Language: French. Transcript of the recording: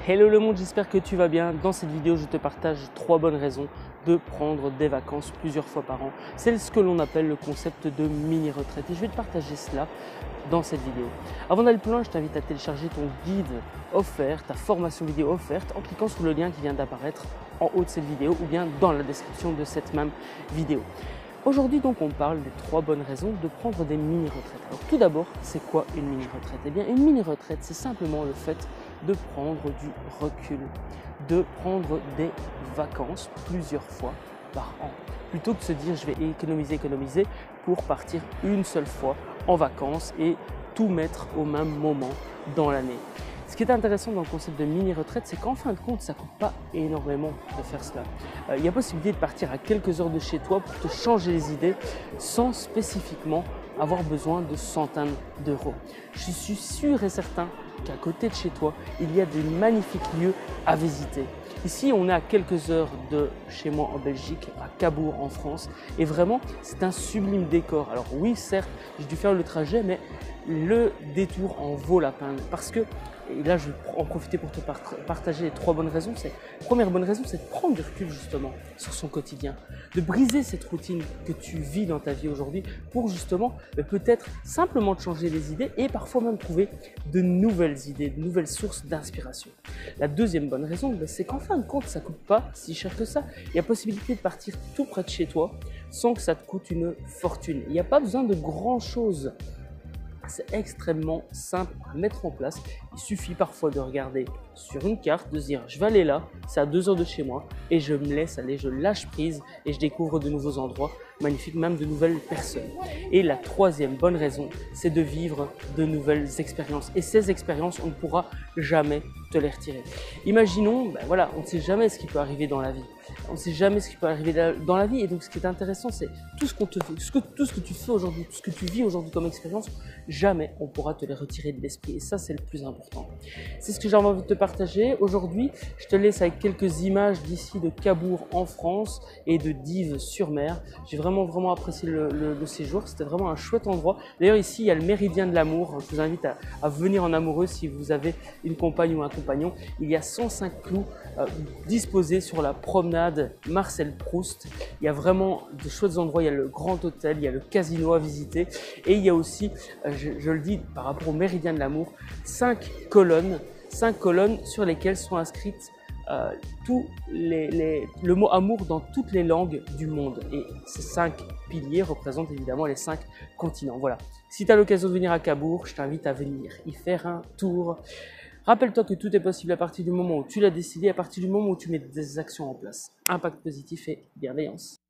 Hello le monde, j'espère que tu vas bien. Dans cette vidéo, je te partage 3 bonnes raisons de prendre des vacances plusieurs fois par an. C'est ce que l'on appelle le concept de mini-retraite et je vais te partager cela dans cette vidéo. Avant d'aller plus loin, je t'invite à télécharger ton guide offert, ta formation vidéo offerte en cliquant sur le lien qui vient d'apparaître en haut de cette vidéo ou bien dans la description de cette même vidéo. Aujourd'hui donc on parle des 3 bonnes raisons de prendre des mini-retraites. Alors tout d'abord, c'est quoi une mini-retraite? Eh bien une mini-retraite, c'est simplement le fait de prendre du recul, de prendre des vacances plusieurs fois par an. Plutôt que de se dire je vais économiser pour partir une seule fois en vacances et tout mettre au même moment dans l'année. Ce qui est intéressant dans le concept de mini-retraite, c'est qu'en fin de compte, ça ne coûte pas énormément de faire cela. Il y a possibilité de partir à quelques heures de chez toi pour te changer les idées sans spécifiquement avoir besoin de centaines d'euros. Je suis sûr et certain qu'à côté de chez toi, il y a des magnifiques lieux à visiter. Ici, on est à quelques heures de chez moi en Belgique, à Cabourg en France, et vraiment, c'est un sublime décor. Alors oui, certes, j'ai dû faire le trajet, mais le détour en vaut la peine parce que, et là je vais en profiter pour te partager les 3 bonnes raisons. La première bonne raison, c'est de prendre du recul justement sur son quotidien, de briser cette routine que tu vis dans ta vie aujourd'hui pour justement peut-être simplement te changer les idées et parfois même trouver de nouvelles idées, de nouvelles sources d'inspiration. La deuxième bonne raison, c'est qu'en fin de compte, ça ne coûte pas si cher que ça. Il y a possibilité de partir tout près de chez toi sans que ça te coûte une fortune. Il n'y a pas besoin de grand chose. C'est extrêmement simple à mettre en place. Il suffit parfois de regarder sur une carte, de se dire je vais aller là, c'est à 2 heures de chez moi et je me laisse aller, je lâche prise et je découvre de nouveaux endroits magnifiques, même de nouvelles personnes. Et la troisième bonne raison, c'est de vivre de nouvelles expériences. Et ces expériences, on ne pourra jamais te les retirer. Imaginons, voilà, on ne sait jamais ce qui peut arriver dans la vie. On ne sait jamais ce qui peut arriver dans la vie. Et donc, ce qui est intéressant, c'est tout ce que tu fais aujourd'hui, tout ce que tu vis aujourd'hui comme expérience, jamais on pourra te les retirer de l'esprit. Et ça, c'est le plus important. C'est ce que j'ai envie de te partager. Aujourd'hui, je te laisse avec quelques images d'ici de Cabourg en France et de Dives-sur-Mer. J'ai vraiment apprécié le séjour. C'était vraiment un chouette endroit. D'ailleurs, ici, il y a le méridien de l'amour. Je vous invite à venir en amoureux si vous avez une compagne ou un compagnon. Il y a 105 clous disposés sur la promenade Marcel Proust. Il y a vraiment de chouettes endroits. Il y a le grand hôtel, il y a le casino à visiter. Et il y a aussi, je le dis par rapport au méridien de l'amour, 5 colonnes sur lesquelles sont inscrites le mot amour dans toutes les langues du monde. Et ces 5 piliers représentent évidemment les 5 continents. Voilà. Si tu as l'occasion de venir à Cabourg, je t'invite à venir y faire un tour. Rappelle-toi que tout est possible à partir du moment où tu l'as décidé, à partir du moment où tu mets des actions en place. Impact positif et bienveillance.